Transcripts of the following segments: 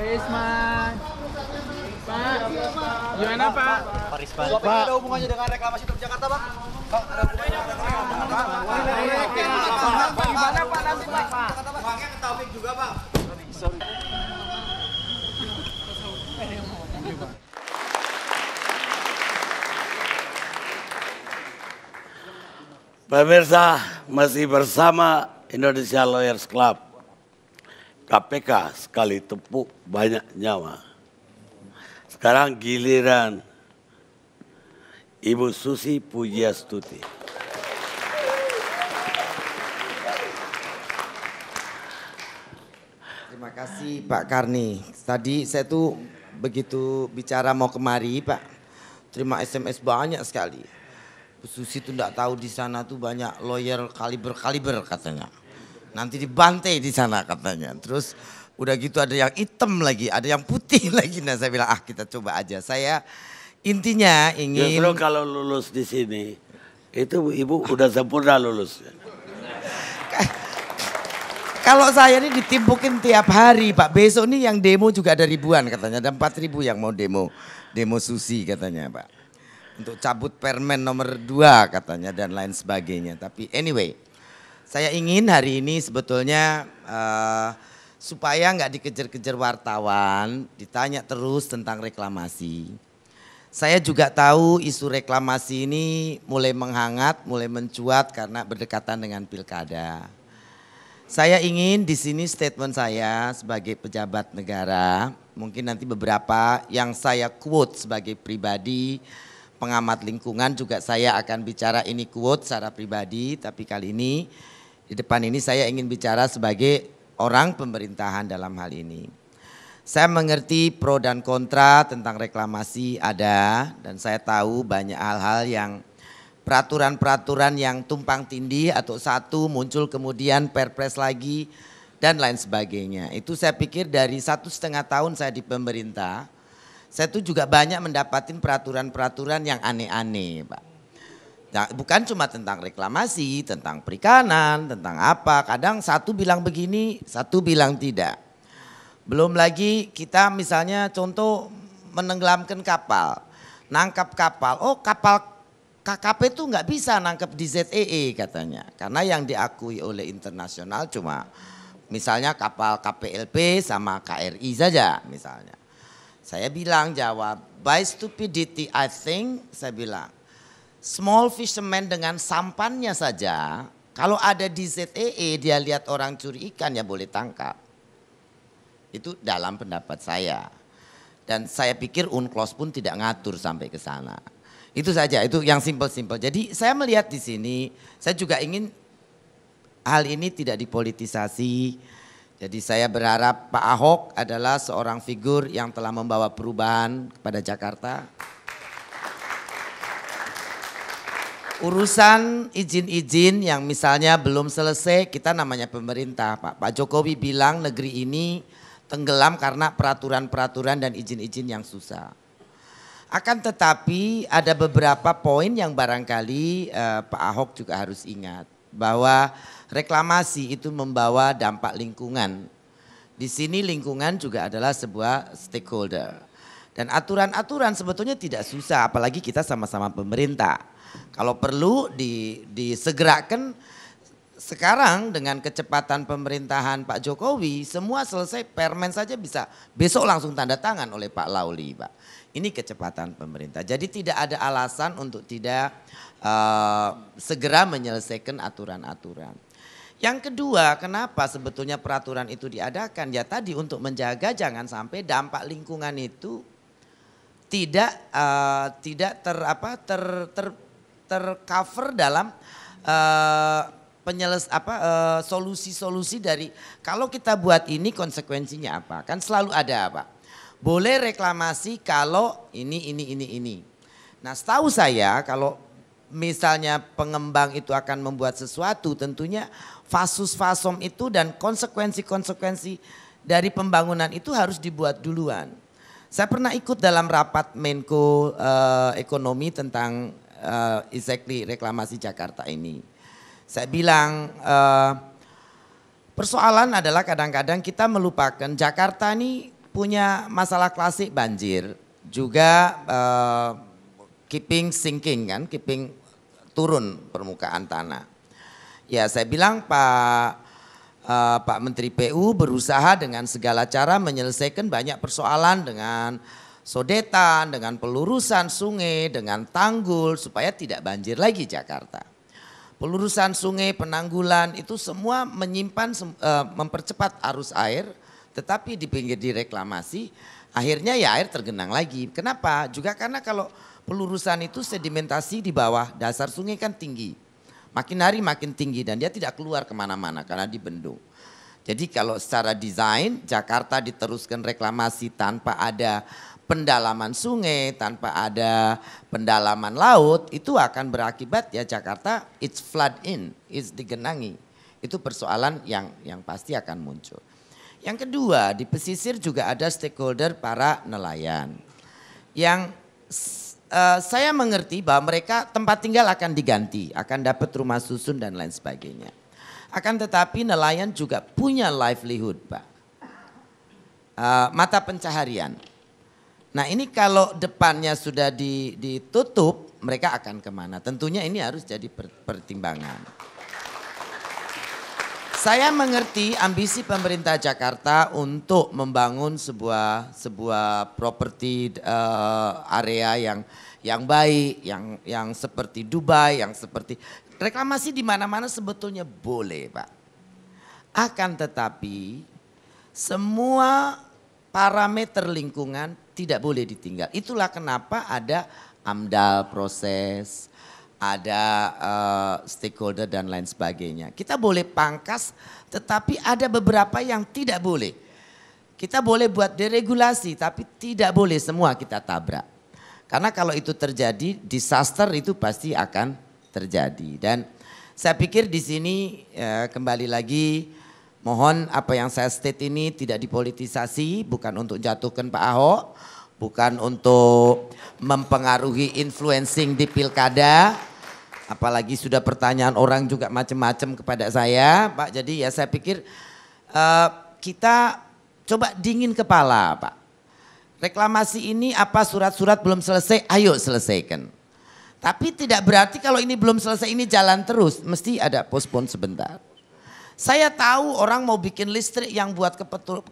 Risman. Pak, gimana Pak? Pak Risman. Pak, ada hubungannya dengan reklamasi Teluk Jakarta, Pak? Pak, ada hubungannya dengan reklamasi Pak, gimana Pak nanti Pak? Uangnya ke Taufik juga, Pak. Pemirsa, masih bersama Indonesia Lawyers Club. KPK sekali tepuk banyak nyawa. Sekarang giliran Ibu Susi Pujiastuti. Terima kasih Pak Karni. Tadi saya tuh begitu bicara mau kemari Pak, terima SMS banyak sekali. Bu Susi tuh enggak tahu di sana tuh banyak lawyer kaliber katanya. Nanti dibantai di sana katanya. Terus udah gitu ada yang hitam lagi, ada yang putih lagi. Nah saya bilang kita coba aja. Saya intinya ingin. Justru kalau lulus di sini, itu Ibu udah sempurna lulus. Kalau saya ini ditimpukin tiap hari Pak. Besok nih yang demo juga ada ribuan katanya. Ada 4.000 yang mau demo Susi katanya Pak. Untuk cabut permen nomor 2 katanya dan lain sebagainya. Tapi anyway. Saya ingin hari ini sebetulnya supaya nggak dikejar-kejar wartawan, ditanya terus tentang reklamasi. Saya juga tahu isu reklamasi ini mulai menghangat, mulai mencuat karena berdekatan dengan pilkada. Saya ingin di sini statement saya sebagai pejabat negara, mungkin nanti beberapa yang saya quote sebagai pribadi, pengamat lingkungan juga saya akan bicara ini quote secara pribadi, tapi kali ini di depan ini saya ingin bicara sebagai orang pemerintahan dalam hal ini. Saya mengerti pro dan kontra tentang reklamasi ada dan saya tahu banyak hal-hal yang peraturan-peraturan yang tumpang tindih atau satu muncul kemudian perpres lagi dan lain sebagainya. Itu saya pikir dari 1,5 tahun saya di pemerintah, saya tuh juga banyak mendapatkan peraturan-peraturan yang aneh-aneh Pak. Nah, bukan cuma tentang reklamasi, tentang perikanan, tentang apa. Kadang satu bilang begini, satu bilang tidak. Belum lagi kita misalnya contoh menenggelamkan kapal, nangkap kapal. Oh kapal KKP itu nggak bisa nangkap di ZEE katanya. Karena yang diakui oleh internasional cuma misalnya kapal KPLP sama KRI saja misalnya. Saya bilang jawab, by stupidity I think, saya bilang. Small fisherman dengan sampannya saja, kalau ada di ZEE dia lihat orang curi ikan ya boleh tangkap. Itu dalam pendapat saya. Dan saya pikir UNCLOS pun tidak ngatur sampai ke sana. Itu saja, itu yang simpel-simpel. Jadi saya melihat di sini, saya juga ingin hal ini tidak dipolitisasi. Jadi saya berharap Pak Ahok adalah seorang figur yang telah membawa perubahan kepada Jakarta. Urusan izin-izin yang misalnya belum selesai, kita namanya pemerintah Pak. Pak Jokowi bilang negeri ini tenggelam karena peraturan-peraturan dan izin-izin yang susah. Akan tetapi ada beberapa poin yang barangkali Pak Ahok juga harus ingat. Bahwa reklamasi itu membawa dampak lingkungan. Di sini lingkungan juga adalah sebuah stakeholder. Dan aturan-aturan sebetulnya tidak susah, apalagi kita sama-sama pemerintah. Kalau perlu disegerakan sekarang dengan kecepatan pemerintahan Pak Jokowi, semua selesai permen saja bisa besok langsung tanda tangan oleh Pak Lauli Pak. Ini kecepatan pemerintah. Jadi tidak ada alasan untuk tidak segera menyelesaikan aturan-aturan. Yang kedua, kenapa sebetulnya peraturan itu diadakan? Ya tadi untuk menjaga jangan sampai dampak lingkungan itu tidak tercover dalam solusi-solusi dari kalau kita buat ini konsekuensinya apa? Kan selalu ada Pak. Boleh reklamasi kalau ini. Nah, setahu saya kalau misalnya pengembang itu akan membuat sesuatu, tentunya fasus fasom itu dan konsekuensi-konsekuensi dari pembangunan itu harus dibuat duluan. Saya pernah ikut dalam rapat Menko Ekonomi tentang exactly reklamasi Jakarta ini. Saya bilang persoalan adalah kadang-kadang kita melupakan Jakarta ini punya masalah klasik banjir, juga keeping sinking kan, keeping turun permukaan tanah. Ya saya bilang Pak Menteri PU berusaha dengan segala cara menyelesaikan banyak persoalan dengan sodetan, dengan pelurusan sungai, dengan tanggul supaya tidak banjir lagi Jakarta. Pelurusan sungai, penanggulan itu semua menyimpan, mempercepat arus air, tetapi di pinggir direklamasi akhirnya ya air tergenang lagi. Kenapa? Juga karena kalau pelurusan itu sedimentasi di bawah dasar sungai kan tinggi. Makin hari makin tinggi dan dia tidak keluar kemana-mana karena dibendung. Jadi kalau secara desain Jakarta diteruskan reklamasi tanpa ada pendalaman sungai, tanpa ada pendalaman laut, itu akan berakibat ya Jakarta it's flood in, it's digenangi. Itu persoalan yang pasti akan muncul. Yang kedua di pesisir juga ada stakeholder para nelayan. Yang saya mengerti bahwa mereka tempat tinggal akan diganti, akan dapat rumah susun dan lain sebagainya. Akan tetapi nelayan juga punya livelihood Pak, mata pencaharian. Nah ini kalau depannya sudah ditutup, mereka akan kemana? Tentunya ini harus jadi pertimbangan. Saya mengerti ambisi pemerintah Jakarta untuk membangun sebuah properti area yang baik, yang seperti Dubai, yang seperti reklamasi di mana-mana sebetulnya boleh, Pak. Akan tetapi semua parameter lingkungan tidak boleh ditinggal. Itulah kenapa ada AMDAL proses, ada stakeholder dan lain sebagainya. Kita boleh pangkas tetapi ada beberapa yang tidak boleh. Kita boleh buat deregulasi tapi tidak boleh semua kita tabrak. Karena kalau itu terjadi disaster itu pasti akan terjadi. Dan saya pikir di sini kembali lagi mohon apa yang saya state ini tidak dipolitisasi, bukan untuk jatuhkan Pak Ahok, bukan untuk mempengaruhi influencing di pilkada. Apalagi sudah pertanyaan orang juga macam-macam kepada saya, Pak. Jadi ya saya pikir kita coba dingin kepala, Pak. Reklamasi ini apa surat-surat belum selesai, ayo selesaikan. Tapi tidak berarti kalau ini belum selesai ini jalan terus, mesti ada postpone sebentar. Saya tahu orang mau bikin listrik yang buat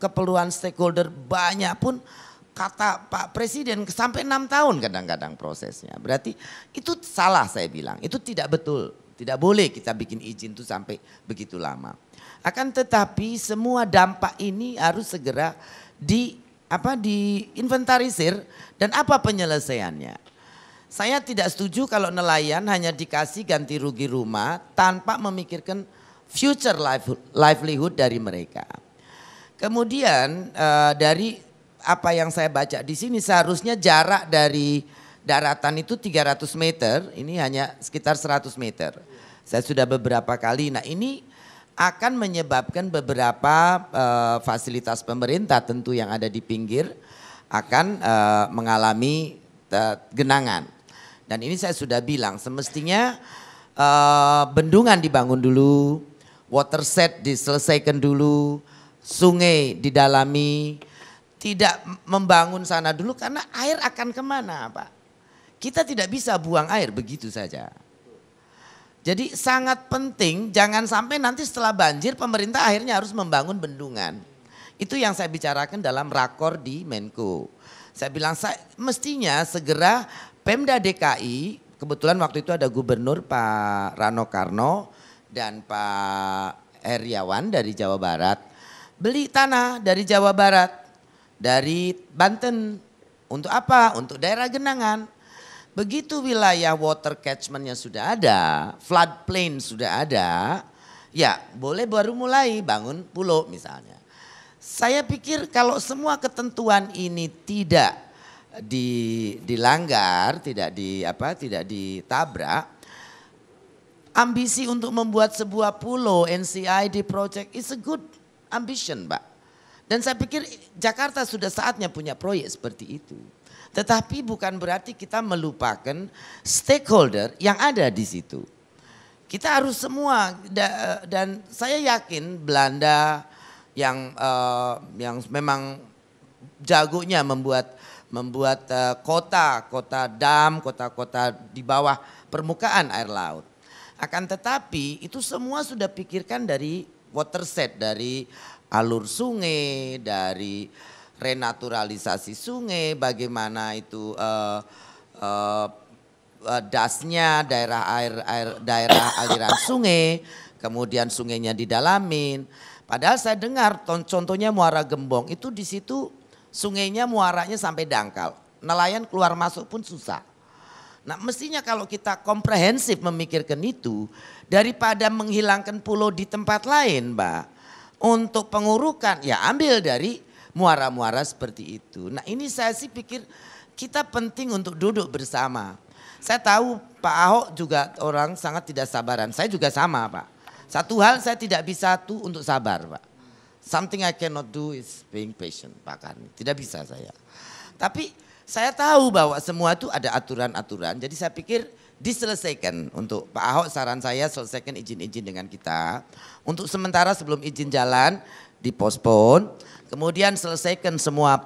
keperluan stakeholder banyak pun kata Pak Presiden sampai 6 tahun kadang-kadang prosesnya. Berarti itu salah saya bilang, itu tidak betul. Tidak boleh kita bikin izin itu sampai begitu lama. Akan tetapi semua dampak ini harus segera diinventarisir dan apa penyelesaiannya. Saya tidak setuju kalau nelayan hanya dikasih ganti rugi rumah tanpa memikirkan future livelihood dari mereka. Kemudian dari apa yang saya baca di sini seharusnya jarak dari daratan itu 300 meter, ini hanya sekitar 100 meter. Saya sudah beberapa kali, nah ini akan menyebabkan beberapa fasilitas pemerintah tentu yang ada di pinggir akan mengalami genangan. Dan ini saya sudah bilang semestinya bendungan dibangun dulu, watershed diselesaikan dulu, sungai didalami, tidak membangun sana dulu karena air akan kemana Pak? Kita tidak bisa buang air begitu saja. Jadi sangat penting jangan sampai nanti setelah banjir pemerintah akhirnya harus membangun bendungan. Itu yang saya bicarakan dalam rakor di Menko. Saya bilang mestinya segera Pemda DKI, kebetulan waktu itu ada Gubernur Pak Rano Karno dan Pak Heriawan dari Jawa Barat. Beli tanah dari Jawa Barat, dari Banten. Untuk apa? Untuk daerah genangan. Begitu wilayah water catchment-nya sudah ada, floodplain sudah ada, ya boleh baru mulai bangun pulau misalnya. Saya pikir kalau semua ketentuan ini tidak dilanggar, tidak ditabrak, ambisi untuk membuat sebuah pulau NCID project is a good ambition, Pak. Dan saya pikir Jakarta sudah saatnya punya proyek seperti itu. Tetapi bukan berarti kita melupakan stakeholder yang ada di situ. Kita harus semua dan saya yakin Belanda yang memang jagonya membuat kota dam, kota-kota di bawah permukaan air laut. Akan tetapi itu semua sudah pikirkan dari watershed, dari alur sungai, dari renaturalisasi sungai, bagaimana itu dasnya daerah aliran sungai, kemudian sungainya didalamin. Padahal saya dengar contohnya Muara Gembong itu di situ sungainya muaranya sampai dangkal. Nelayan keluar masuk pun susah. Nah mestinya kalau kita komprehensif memikirkan itu daripada menghilangkan pulau di tempat lain Mbak. Untuk pengurukan ya ambil dari muara-muara seperti itu. Nah ini saya sih pikir kita penting untuk duduk bersama. Saya tahu Pak Ahok juga orang sangat tidak sabaran. Saya juga sama Pak. Satu hal saya tidak bisa tuh untuk sabar Pak. Something I cannot do is being patient Pak Karni. Tidak bisa saya. Tapi saya tahu bahwa semua itu ada aturan-aturan. Jadi saya pikir diselesaikan untuk Pak Ahok saran saya selesaikan izin-izin dengan kita. Untuk sementara sebelum izin jalan dipospon. Kemudian selesaikan semua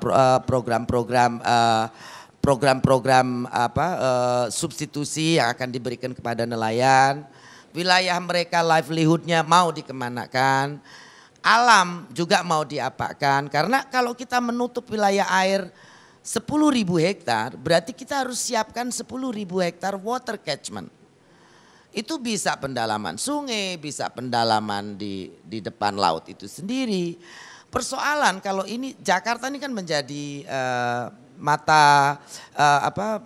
program-program substitusi yang akan diberikan kepada nelayan. Wilayah mereka livelihoodnya mau dikemanakan. Alam juga mau diapakan. Karena kalau kita menutup wilayah air 10.000 hektar berarti kita harus siapkan 10.000 hektar water catchment. Itu bisa pendalaman sungai, bisa pendalaman di depan laut itu sendiri. Persoalan kalau ini Jakarta ini kan menjadi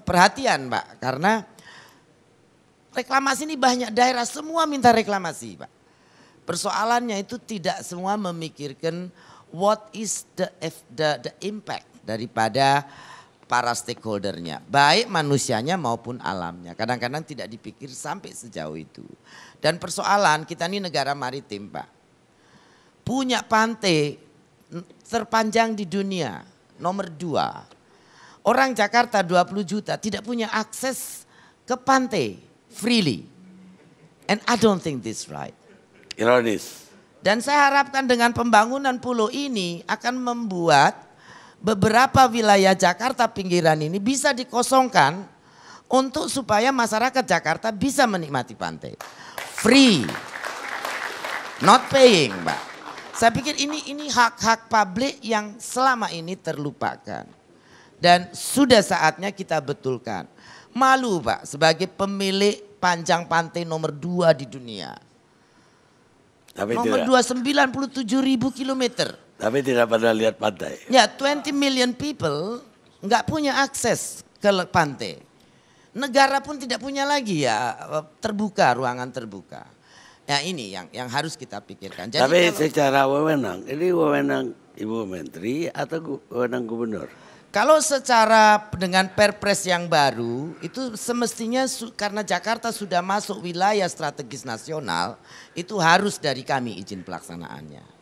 perhatian Pak, karena reklamasi ini banyak daerah semua minta reklamasi Pak. Persoalannya itu tidak semua memikirkan what is the impact daripada para stakeholdernya, baik manusianya maupun alamnya. Kadang-kadang tidak dipikir sampai sejauh itu. Dan persoalan kita ini negara maritim Pak, punya pantai terpanjang di dunia, nomor 2. Orang Jakarta 20 juta tidak punya akses ke pantai freely. And I don't think this right. Ironis. Dan saya harapkan dengan pembangunan pulau ini akan membuat beberapa wilayah Jakarta pinggiran ini bisa dikosongkan untuk supaya masyarakat Jakarta bisa menikmati pantai. Free. Not paying, Mbak. Saya pikir ini hak-hak publik yang selama ini terlupakan. Dan sudah saatnya kita betulkan. Malu Pak sebagai pemilik panjang pantai nomor 2 di dunia. Tapi nomor 2 97.000 kilometer. Tapi tidak pernah lihat pantai. Ya 20 million people nggak punya akses ke pantai. Negara pun tidak punya lagi ya terbuka, ruangan terbuka. Ya ini yang harus kita pikirkan. Jadi tapi kalau, secara wewenang, ini wewenang Ibu Menteri atau wewenang Gubernur? Kalau secara dengan Perpres yang baru itu semestinya karena Jakarta sudah masuk wilayah strategis nasional itu harus dari kami izin pelaksanaannya.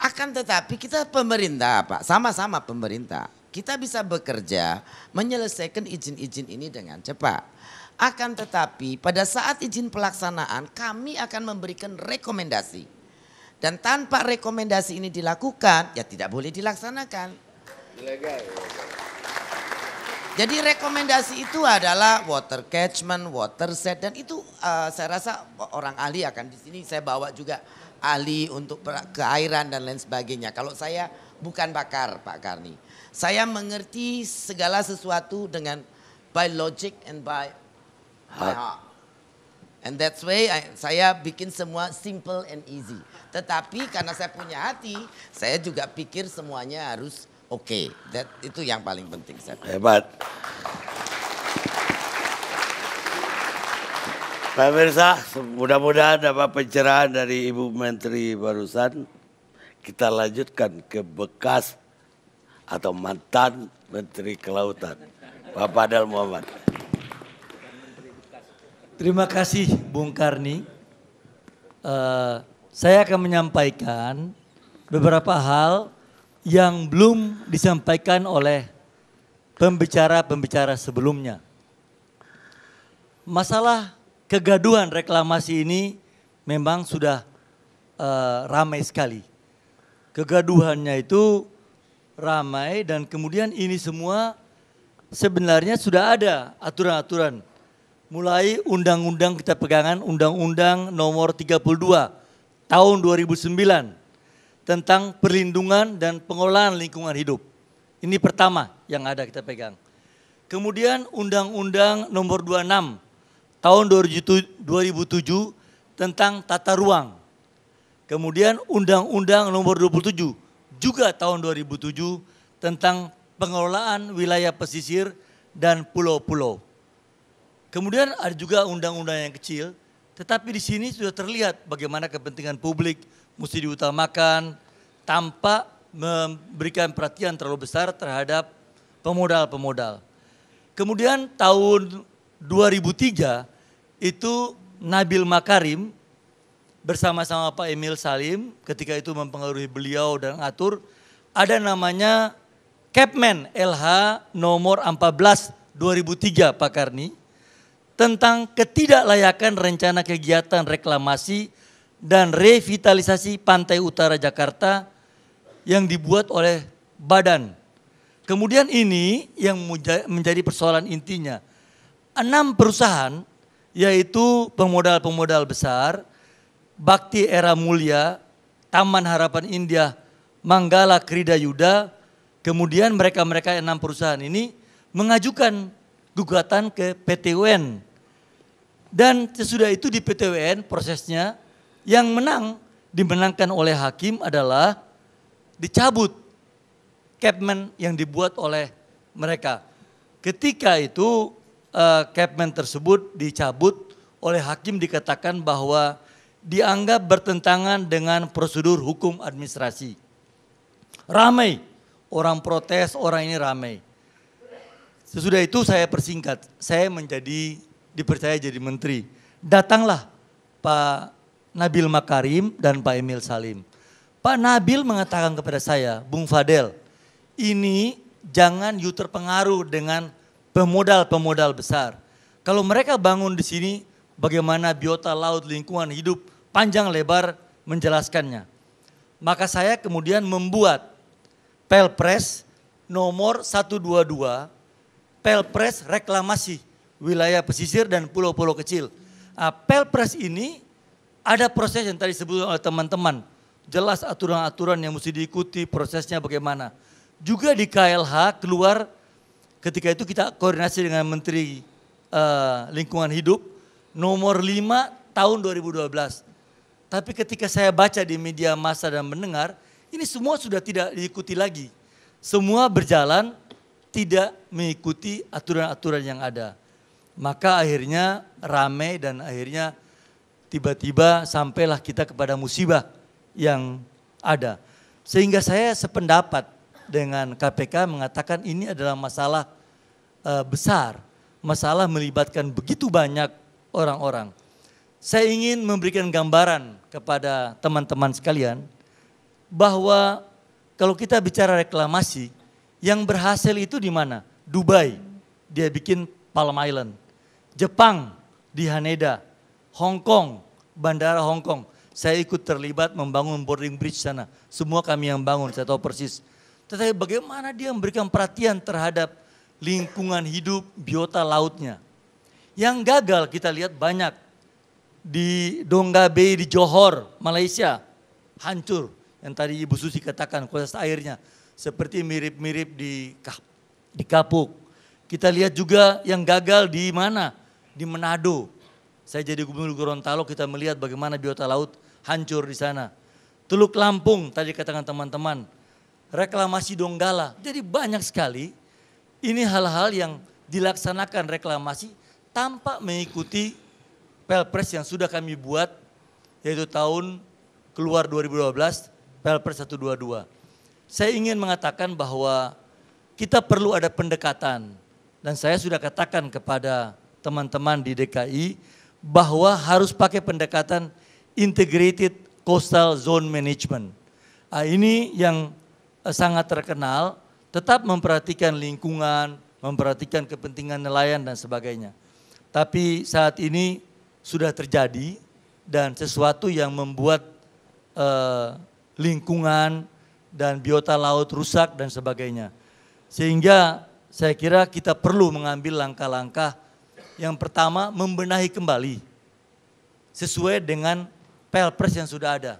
Akan tetapi kita pemerintah Pak, sama-sama pemerintah. Kita bisa bekerja menyelesaikan izin-izin ini dengan cepat. Akan tetapi pada saat izin pelaksanaan kami akan memberikan rekomendasi. Dan tanpa rekomendasi ini dilakukan ya tidak boleh dilaksanakan. Jadi rekomendasi itu adalah water catchment, watershed dan itu saya rasa orang ahli akan di sini saya bawa juga ahli untuk keairan dan lain sebagainya. Kalau saya bukan pakar Pak Karni. Saya mengerti segala sesuatu dengan by logic and by heart. And that's why saya bikin semua simple and easy. Tetapi karena saya punya hati, saya juga pikir semuanya harus oke. Itu yang paling penting. Hebat. Pak Mirsa, mudah-mudahan dapat pencerahan dari Ibu Menteri barusan. Kita lanjutkan ke bekas atau mantan Menteri Kelautan, Pak Fadel Muhammad. Terima kasih Bung Karni. Saya akan menyampaikan beberapa hal yang belum disampaikan oleh pembicara-pembicara sebelumnya. Masalah kegaduhan reklamasi ini memang sudah ramai sekali. Kegaduhannya itu ramai dan kemudian ini semua sebenarnya sudah ada aturan-aturan. Mulai undang-undang kita pegangan, Undang-Undang Nomor 32 tahun 2009 tentang perlindungan dan pengelolaan lingkungan hidup. Ini pertama yang ada kita pegang. Kemudian Undang-Undang Nomor 26 tahun 2007 tentang tata ruang. Kemudian Undang-Undang Nomor 27 juga tahun 2007 tentang pengelolaan wilayah pesisir dan pulau-pulau. Kemudian ada juga undang-undang yang kecil, tetapi di sini sudah terlihat bagaimana kepentingan publik mesti diutamakan tanpa memberikan perhatian terlalu besar terhadap pemodal-pemodal. Kemudian tahun 2003 itu Nabil Makarim bersama-sama Pak Emil Salim ketika itu mempengaruhi beliau dan atur ada namanya Kepmen LH nomor 14 2003 Pak Karni tentang ketidaklayakan rencana kegiatan reklamasi dan revitalisasi pantai utara Jakarta yang dibuat oleh badan. Kemudian ini yang menjadi persoalan intinya. 6 perusahaan yaitu pemodal-pemodal besar, Bakti Era Mulia, Taman Harapan Indah, Manggala Krida Yuda, kemudian mereka-mereka 6 perusahaan ini mengajukan gugatan ke PT UN. Dan sesudah itu di PT UN prosesnya yang dimenangkan oleh hakim adalah dicabut Kepmen yang dibuat oleh mereka. Ketika itu Kepmen tersebut dicabut oleh hakim dikatakan bahwa dianggap bertentangan dengan prosedur hukum administrasi. Ramai, orang protes, orang ini ramai. Sesudah itu saya persingkat, saya dipercaya jadi menteri. Datanglah Pak Nabil Makarim dan Pak Emil Salim. Pak Nabil mengatakan kepada saya, Bung Fadel, ini jangan you terpengaruh dengan pemodal-pemodal besar. Kalau mereka bangun di sini, bagaimana biota laut, lingkungan hidup, panjang lebar menjelaskannya. Maka saya kemudian membuat Pelpres nomor 122, Pelpres reklamasi wilayah pesisir dan pulau-pulau kecil. Pelpres ini ada proses yang tadi disebut oleh teman-teman. Jelas aturan-aturan yang mesti diikuti, prosesnya bagaimana. Juga di KLH keluar ketika itu kita koordinasi dengan Menteri Lingkungan Hidup nomor 5 tahun 2012. Tapi ketika saya baca di media massa dan mendengar, ini semua sudah tidak diikuti lagi. Semua berjalan tidak mengikuti aturan-aturan yang ada. Maka akhirnya ramai dan akhirnya tiba-tiba sampailah kita kepada musibah yang ada. Sehingga saya sependapat dengan KPK mengatakan ini adalah masalah besar. Masalah melibatkan begitu banyak orang-orang. Saya ingin memberikan gambaran kepada teman-teman sekalian bahwa kalau kita bicara reklamasi, yang berhasil itu di mana? Dubai, dia bikin Palm Island. Jepang di Haneda, Hong Kong, Bandara Hong Kong. Saya ikut terlibat membangun boarding bridge sana. Semua kami yang bangun, saya tahu persis. Tetapi bagaimana dia memberikan perhatian terhadap lingkungan hidup, biota lautnya. Yang gagal kita lihat banyak. Di Dongga Bay di Johor, Malaysia, hancur. Yang tadi Ibu Susi katakan kualitas airnya. Seperti mirip-mirip di Kapuk. Kita lihat juga yang gagal di mana? Di Manado. Saya jadi gubernur Gorontalo, kita melihat bagaimana biota laut hancur di sana. Teluk Lampung, tadi katakan teman-teman. Reklamasi Donggala. Jadi banyak sekali ini hal-hal yang dilaksanakan reklamasi tanpa mengikuti Pelpres yang sudah kami buat, yaitu tahun keluar 2012, Pelpres 122. Saya ingin mengatakan bahwa kita perlu ada pendekatan. Dan saya sudah katakan kepada teman-teman di DKI bahwa harus pakai pendekatan Integrated Coastal Zone Management. Ini yang sangat terkenal, tetap memperhatikan lingkungan, memperhatikan kepentingan nelayan dan sebagainya. Tapi saat ini sudah terjadi dan sesuatu yang membuat lingkungan dan biota laut rusak dan sebagainya. Sehingga saya kira kita perlu mengambil langkah-langkah. Yang pertama, membenahi kembali sesuai dengan Perpres yang sudah ada.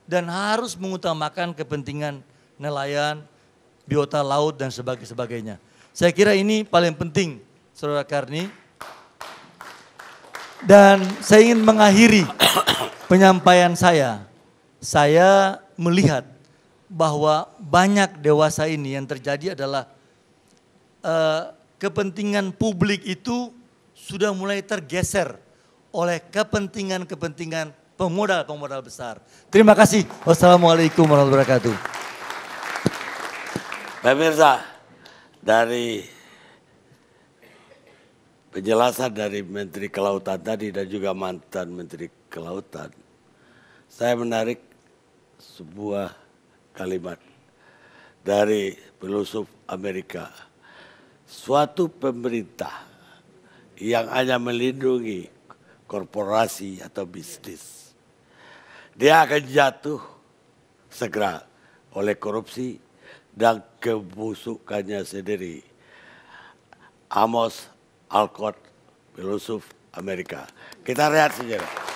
Dan harus mengutamakan kepentingan nelayan, biota laut dan sebagainya. Saya kira ini paling penting, Saudara Karni. Dan saya ingin mengakhiri penyampaian saya. Saya melihat bahwa banyak dewasa ini yang terjadi adalah kepentingan publik itu sudah mulai tergeser oleh kepentingan-kepentingan pemodal-pemodal besar. Terima kasih. Wassalamualaikum warahmatullahi wabarakatuh. Pemirsa, dari penjelasan dari Menteri Kelautan tadi dan juga mantan Menteri Kelautan, saya menarik sebuah kalimat dari filosof Amerika. Suatu pemerintah yang hanya melindungi korporasi atau bisnis, dia akan jatuh segera oleh korupsi dan kebusukannya sendiri. Amos Alcott, filosof Amerika. Kita lihat sejarah.